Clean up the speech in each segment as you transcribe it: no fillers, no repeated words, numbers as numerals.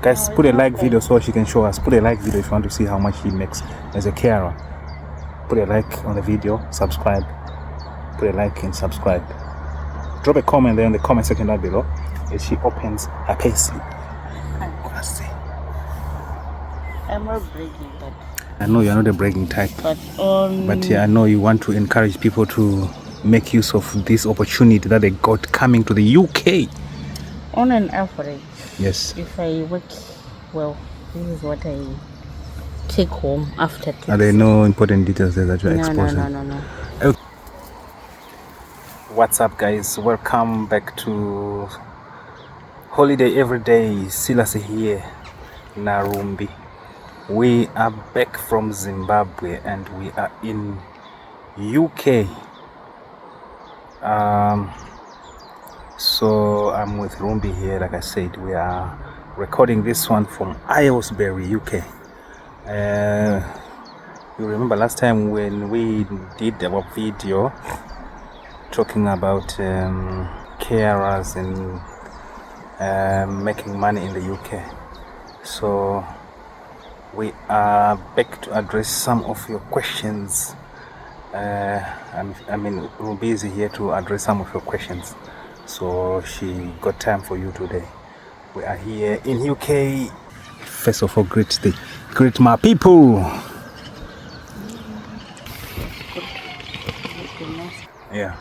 Guys, put a like video so she can show us. Put a like video if you want to see how much she makes as a carer. Put a like on the video, subscribe. Put a like and subscribe. Drop a comment there in the comment section down below as she opens her payslip. I'm not bragging, but I know you're not a bragging type. But yeah, I know you want to encourage people to make use of this opportunity that they got coming to the UK. On an average, yes. If I work well, this is what I take home after tax. Are there no important details there that you're exposing? No. Okay. What's up, guys? Welcome back to Holiday Every Day. Silas here, Rumbi. We are back from Zimbabwe and we are in UK. So I'm with Rumbi here. Like I said, we are recording this one from Aylesbury, UK. You remember last time when we did our video talking about carers and making money in the UK. So we are back to address some of your questions. Rumbi is here to address some of your questions. So she got time for you today. We are here in UK. First of all, greet my people. Yeah.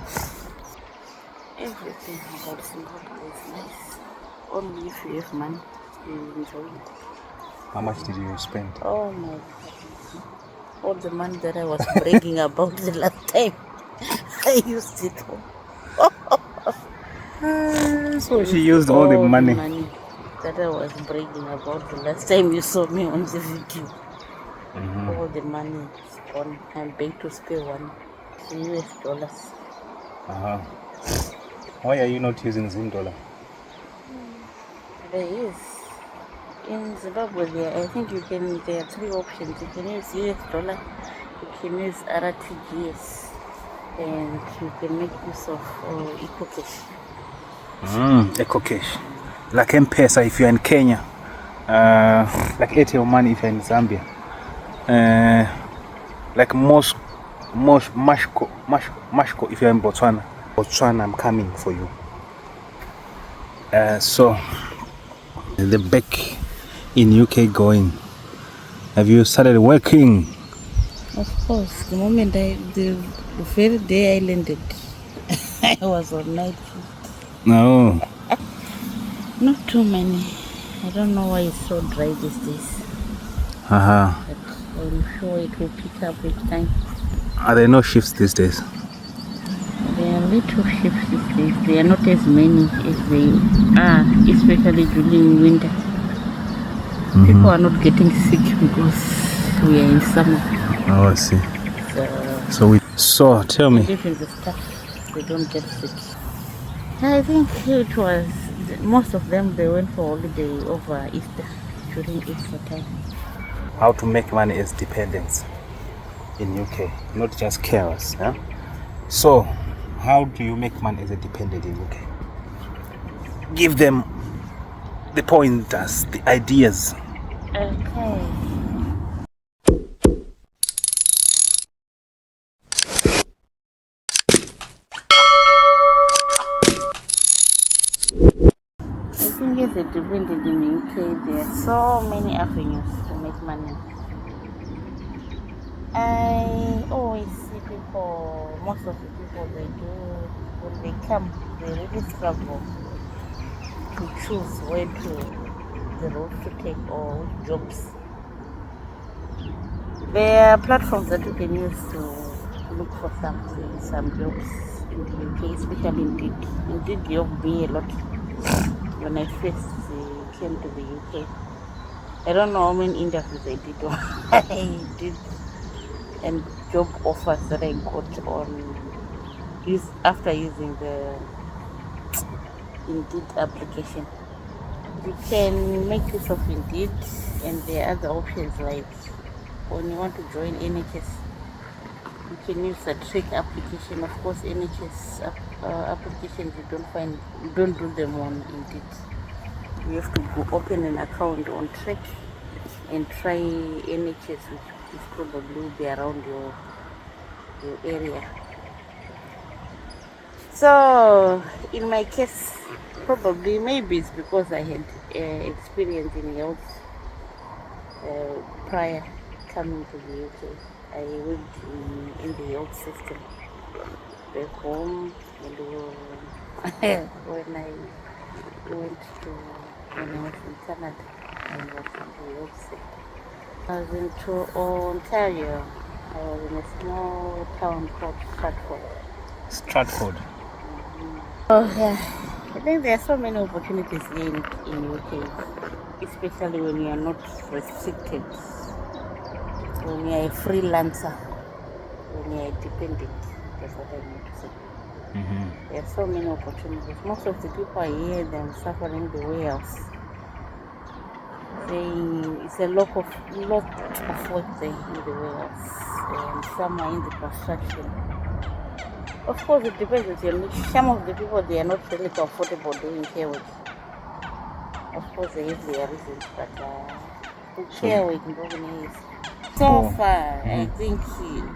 Everything about Zimbabwe is nice. Only if you have money, you enjoy it. How much did you spend? Oh my God. All the money that I was bragging about the last time, I used it all. So she used all the money that I was bragging about the last time you saw me on the video. All the money is gone. I'm back to spare $1 US. Why are you not using Zim dollar? There is. In Zimbabwe, I think there are three options. You can use US dollar, you can use RTGS, and you can make use of EcoCash. EcoCash. Like M-Pesa if you're in Kenya. Like ATM money if you're in Zambia. Like Mashko if you're in Botswana. Botswana, I'm coming for you. So the back in UK going. Have you started working? Of course. The moment the very day I landed, I was on night shift. No. Not too many. I don't know why it's so dry these days. But I'm sure it will pick up with time. Are there no shifts these days? There are little shifts these days. There are not as many as they are, especially during winter. People are not getting sick because we are in summer. Oh, I see. So tell me. Even the staff, they don't get sick. I think it was most of them. They went for holiday over Easter, during Easter time. How to make money as dependents in UK, not just carers. Yeah? So, how do you make money as a dependent in UK? Give them the pointers, the ideas. Okay. I think as a dependent in the UK, there are so many avenues to make money. I always see people, most of the people they do, when they come, they really struggle to choose the road to take or which jobs. There are platforms that you can use to look for some jobs in the UK, especially Indeed. Indeed helped me a lot when I first came to the UK. I don't know how many interviews I did and job offers that I got after using the Indeed application. You can make use of Indeed, and there are other options like when you want to join NHS, you can use a trick application. Of course, NHS applications you don't do them on Indeed. you have to go open an account on track and try NHS, which probably will be around your area. So in my case, probably maybe it's because I had experience in health prior coming to the UK. I worked in the health system back home, and when I was in Canada, I was in the health sector. I was into Ontario. I was in a small town called Stratford. Stratford. Oh yeah, I think there are so many opportunities here in UK, especially when you are not restricted, when you are a freelancer, when you are a dependent. That's what I mean to say. There are so many opportunities. Most of the people I hear them suffering the warehouse, saying it's a lot of work there in the warehouse, and some are in the construction. Of course, it depends on your niche. Some of the people, they are not really comfortable doing care work. Of course, they have their reasons, but care work in Bogani is so far. I think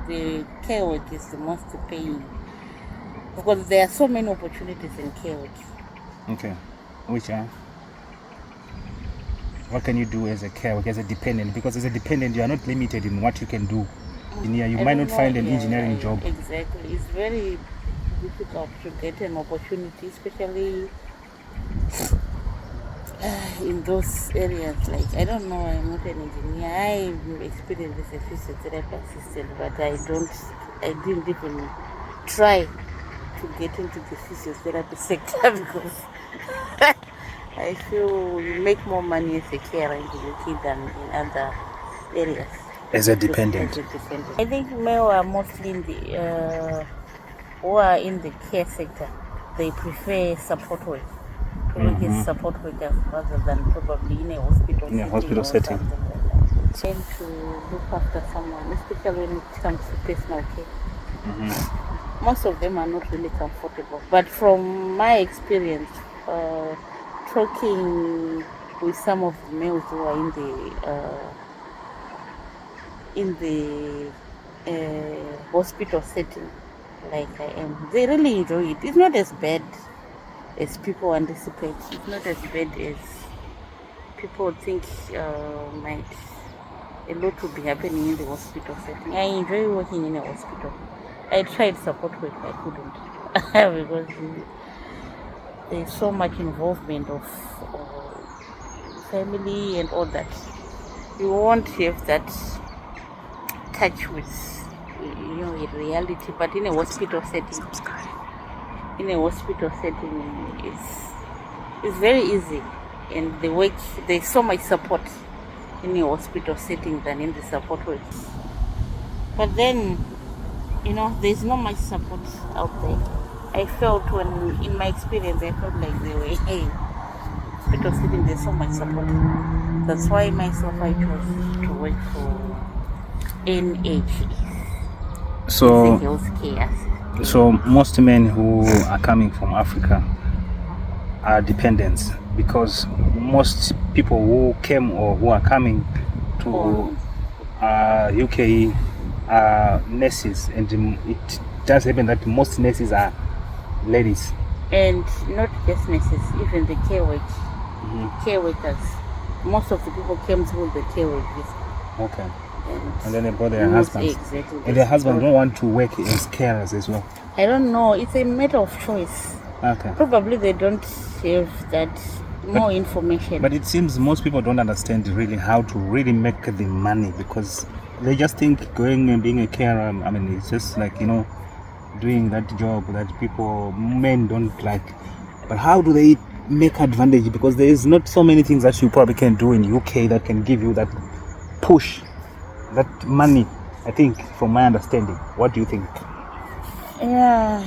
the care work is the most paying, because there are so many opportunities in care work. Okay, which are? What can you do as a care worker, as a dependent? Because as a dependent, you are not limited in what you can do. In here, you might not find an engineering job. Exactly. It's very difficult to get an opportunity, especially in those areas. Like, I don't know, I'm not an engineer. I'm experienced as a physiotherapy assistant, but I didn't even try to get into the physiotherapy sector because I feel you make more money as a carer in the UK than in other areas. As a dependent. I think male are mostly in the who are in the care sector. They prefer support work to work as support workers rather than probably in a hospital setting. Hospital setting. Like that. Tend to look after someone, especially when it comes to personal care. Most of them are not really comfortable. But from my experience, talking with some of the males who are in the hospital setting, like I am, they really enjoy it. It's not as bad as people anticipate. It's not as bad as people think. Might a lot will be happening in the hospital setting. I enjoy working in a hospital. I tried support work, I couldn't because there's so much involvement of family and all that. You won't have that touch with, in reality. But in a hospital setting, it's very easy, and the work, there's so much support in a hospital setting than in the support work. But then, there's not much support out there. I felt in my experience, I felt like they were, hospital setting, there's so much support. That's why myself, I chose to work for NHSP. So most men who are coming from Africa are dependents, because most people who came or who are coming to UK are nurses, and it does happen that most nurses are ladies. And not just nurses, even the care workers. Most of the people came through the care work visa. Okay. And then they brought their husbands. Exactly. And their husbands don't want to work as carers as well. I don't know. It's a matter of choice. Okay. Probably they don't have that more information. But it seems most people don't understand really how to really make the money, because they just think going and being a carer, it's just like, doing that job that men don't like. But how do they make advantage? Because there is not so many things that you probably can do in UK that can give you that push, that money, I think, from my understanding. What do you think? Yeah,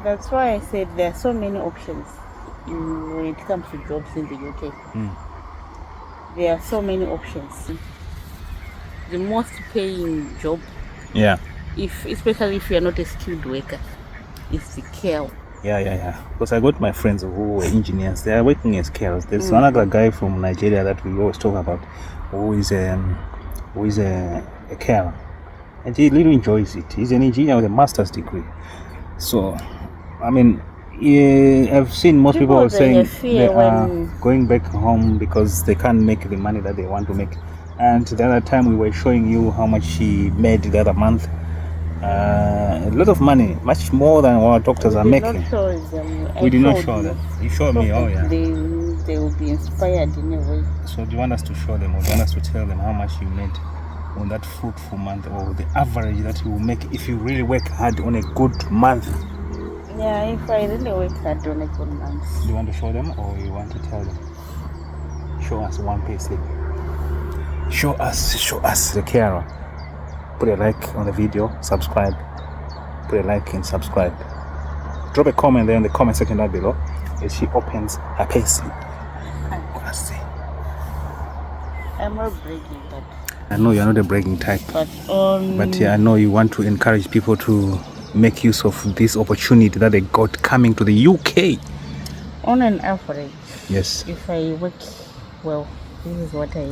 that's why I said there are so many options when it comes to jobs in the UK. There are so many options. The most paying job, especially if you are not a skilled worker, is the care Yeah. Because I got my friends who were engineers. They are working as carers. There's another guy from Nigeria that we always talk about, who is a carer, and he really enjoys it. He's an engineer with a master's degree. So, I mean, I've seen most people saying they are going back home because they can't make the money that they want to make. And the other time we were showing you how much she made the other month. A lot of money, much more than what doctors are making. We did not show them. You showed me, oh yeah. They will be inspired in a way. So do you want us to show them, or do you want us to tell them how much you made on that fruitful month, or the average that you will make if you really work hard on a good month? Yeah, if I really work hard on a good month. Do you want to show them, or you want to tell them? Show us one payslip. Show us the carer. Put a like on the video, subscribe. Put a like and subscribe. Drop a comment there in the comment section down below as she opens her payslip. I'm not bragging, but I know you're not a bragging type. But yeah, I know you want to encourage people to make use of this opportunity that they got coming to the UK. On an average, yes. If I work well, this is what I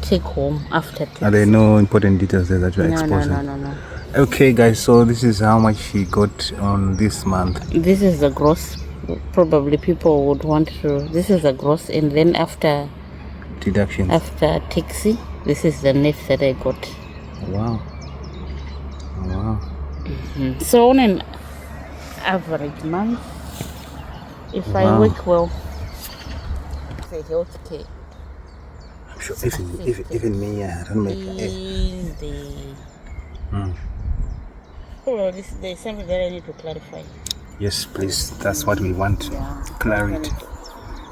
take home after tax. Are there no important details there that you're exposing? No. Okay, guys, so this is how much she got on this month. This is the gross. Probably people would want to. This is the gross, and then after deductions, after taxi, this is the net that I got. Wow. So on an average month, if I work well, the healthcare. I'm sure even me, I don't make Oh, there's something that I need to clarify. Yes, please. That's what we want. Clarity.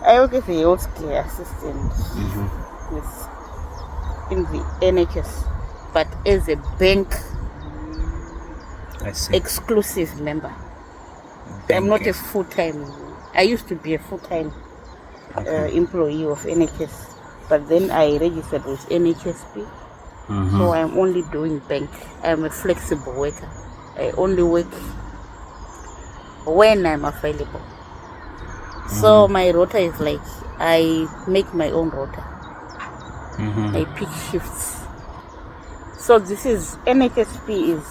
I work as a healthcare assistant in the NHS, but as a bank exclusive member. I'm not a full-time. I used to be a full-time employee of NHS, but then I registered with NHSP. So I'm only doing bank. I'm a flexible worker. I only work when I'm available. So my rota is like, I make my own rota. I pick shifts. So this is, NHSP is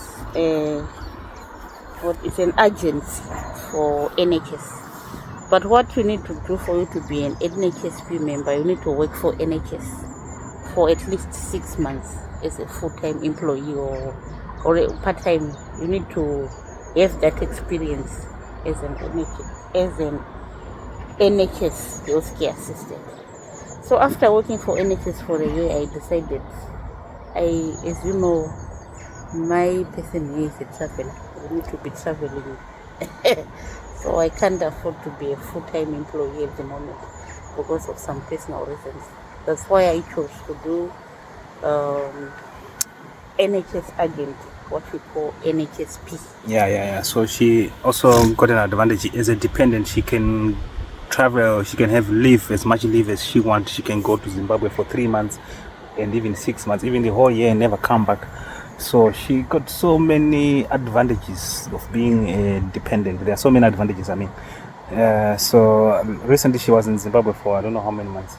it's an agency for NHS. But what you need to do for you to be an NHSP member, you need to work for NHS for at least 6 months as a full-time employee or a part-time. You need to have that experience as an NHS healthcare assistant. So after working for NHS for a year, I decided, as you know, my person here is a traveler. I need to be traveling. So I can't afford to be a full-time employee at the moment because of some personal reasons. That's why I chose to do NHS agent, what we call NHSP. Yeah. So she also got an advantage as a dependent. She can travel, she can have leave, as much leave as she wants. She can go to Zimbabwe for 3 months and even 6 months, even the whole year, and never come back. So she got so many advantages of being a dependent. There are so many advantages, I mean. So recently she was in Zimbabwe for I don't know how many months.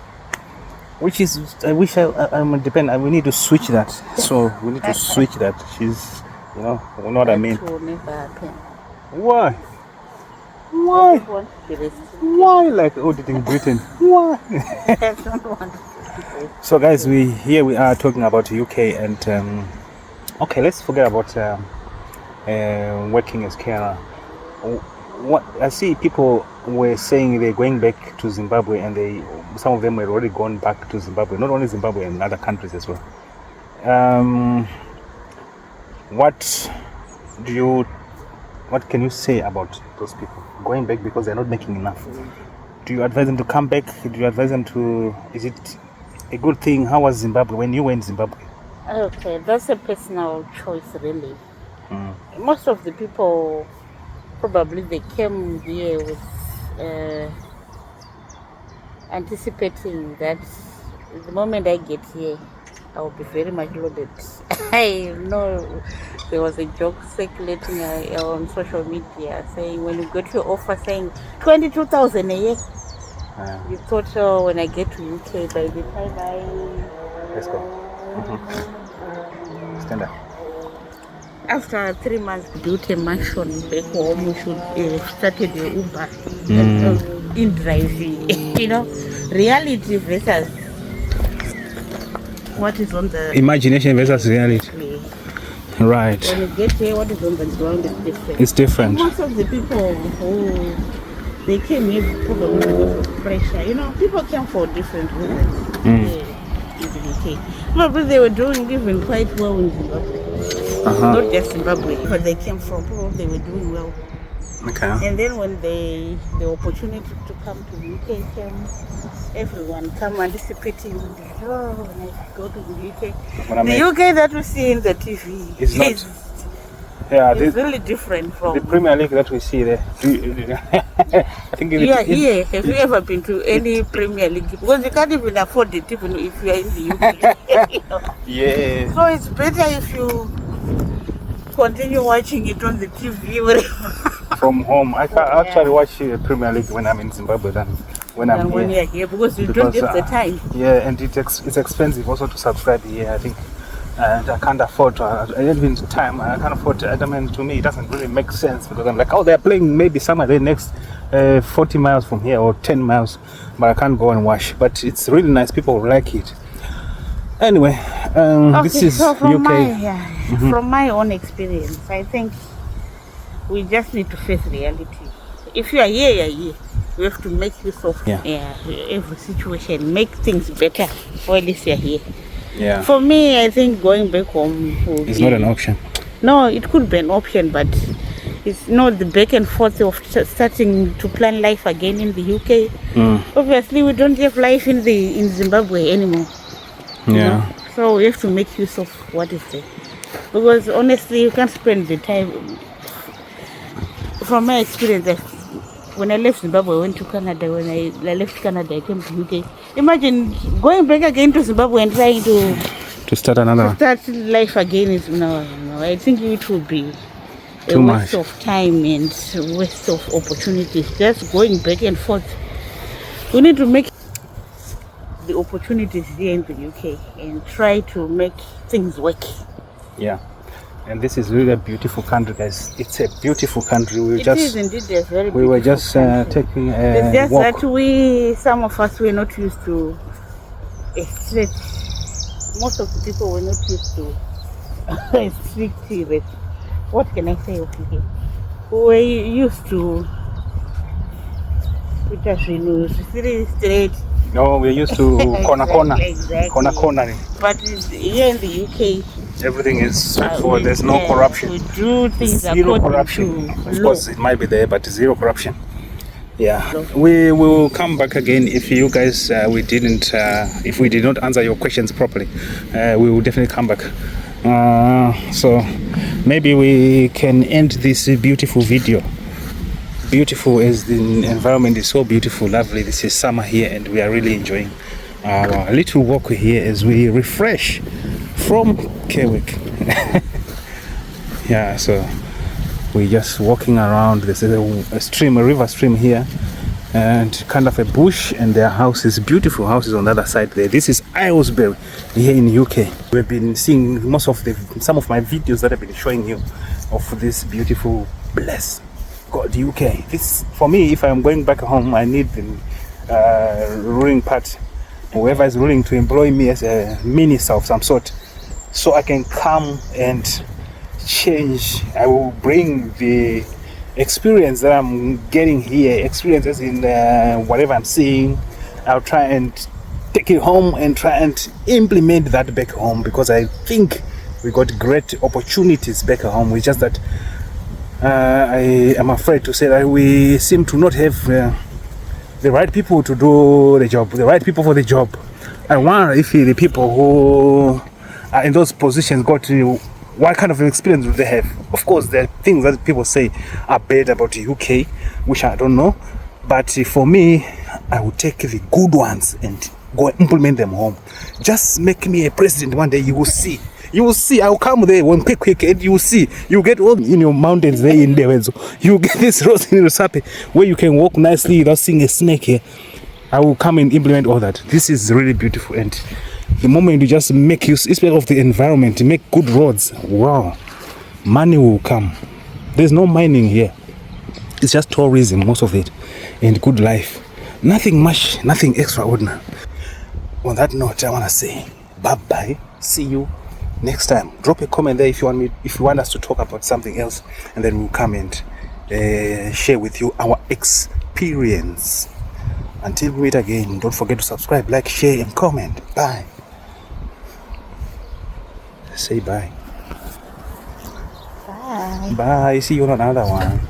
Which is, I wish I'm a dependent. We need to switch that. So we need to switch that. She's, you know what I mean. That will never happen. Why? Why like auditing Britain? Why? I don't want to. So guys, we are talking about UK and okay, let's forget about working as carer. What I see, people were saying they're going back to Zimbabwe, and some of them were already gone back to Zimbabwe. Not only Zimbabwe, and other countries as well. What can you say about those people going back because they're not making enough? Do you advise them to come back? Do you advise them to? Is it a good thing? How was Zimbabwe when you were in Zimbabwe? Okay, that's a personal choice, really. Most of the people probably they came here with anticipating that the moment I get here, I will be very much loaded. I know there was a joke circulating on social media saying when you got your offer saying 22,000 a year, you thought, oh, when I get to UK, by the time Let's go. Stand up. after 3 months, built a mansion back home, we should started the Uber in driving. You know, reality versus what is on the Imagination versus reality. Right. When you get here, what is on the ground is different. It's different. Most of the people who they came here probably because of pressure. You know, people came for different reasons in the UK. Probably they were doing even quite well in Zimbabwe. Not just Zimbabwe, but they came from probably they were doing well. Okay. And then when the opportunity to come to the UK came, everyone come anticipating, oh, when I go to the UK. The UK that we see in the TV is not. Yeah, it's really different from the Premier League that we see there. I think here. Have you ever been to any Premier League? Because you can't even afford it even if you are in the UK. You know? Yeah. So it's better if you continue watching it on the TV wherever. From home. I actually watch Premier League when I'm in Zimbabwe than when I'm when here. You're here because you don't have the time. Yeah, and it's expensive also to subscribe here, I think. And I can't afford to, I don't even time, I can't afford to, I mean, to me it doesn't really make sense because I'm like, oh, they're playing maybe somewhere the next 40 miles from here or 10 miles, but I can't go and watch. But it's really nice, people like it. Anyway, this is so from UK. From my own experience, I think we just need to face reality. If you are here, you're here. You have to make use of every situation, make things better, or at least you're here. Yeah. For me, I think going back home is not an option. No, it could be an option, but it's not the back and forth of starting to plan life again in the UK. Obviously, we don't have life in Zimbabwe anymore. Yeah. You know? So we have to make use of what is there. Because honestly, you can't spend the time. From my experience, when I left Zimbabwe, I went to Canada. When I left Canada, I came to UK. Imagine going back again to Zimbabwe and trying to start another one. Start life again is no. I think it would be a waste of time and waste of opportunities. Just going back and forth. We need to make the opportunities here in the UK and try to make things work. Yeah. And this is really a beautiful country, guys. It's a beautiful country. It is indeed a very beautiful We were just taking a just walk. That some of us were not used to a straight. Most of the people were not used to a strict rate. What can I say over here? We were used to three straight. No, we're used to corner. Exactly. Corner. But here in the UK, everything is straightforward. There's no corruption. We do things zero corruption. Of course, it might be there, but zero corruption. Yeah, we will come back again if you guys if we did not answer your questions properly. We will definitely come back. So maybe we can end this beautiful video. Beautiful as the environment is so beautiful, lovely. This is summer here, and we are really enjoying our little walk here as we refresh from Kewick. Yeah, so we're just walking around. There's a river stream here, and kind of a bush, and their houses, beautiful houses on the other side there. This is Aylesbury here in UK. We've been seeing some of my videos that I've been showing you of this beautiful place called UK. This, for me, if I'm going back home, I need the ruling part, whoever is willing to employ me as a minister of some sort, so I can come and change. I will bring the experience that I'm getting here, experiences in whatever I'm seeing. I'll try and take it home and try and implement that back home, because I think we got great opportunities back home. It's just that I am afraid to say that we seem to not have the right people to do the job, the right people for the job. I wonder if the people who are in those positions got what kind of experience do they have. Of course, there are things that people say are bad about the UK, which I don't know. But for me, I would take the good ones and Go and implement them home. Just make me a president one day. You will see. You will see. I'll come there one quick, and you will see. You get all in your mountains there in there. So you get this road in Rusape where you can walk nicely without seeing a snake here. I will come and implement all that. This is really beautiful, and the moment you just make use of the environment, make good roads, wow, money will come. There's no mining here. It's just tourism, most of it, and good life. Nothing much, nothing extraordinary. On that note, I want to say bye-bye. See you next time. Drop a comment there if you want us to talk about something else, and then we'll come and share with you our experience. Until we meet again, don't forget to subscribe, like, share, and comment. Bye. Say bye. Bye. Bye. See you on another one.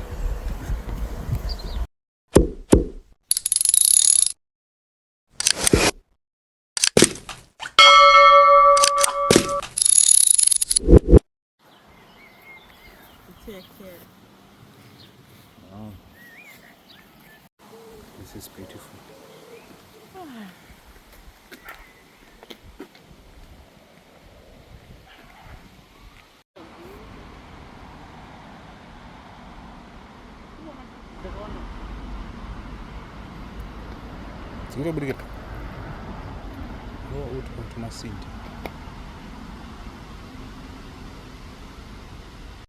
This is beautiful. Segura a brigueta. Vou outro, outro nascente.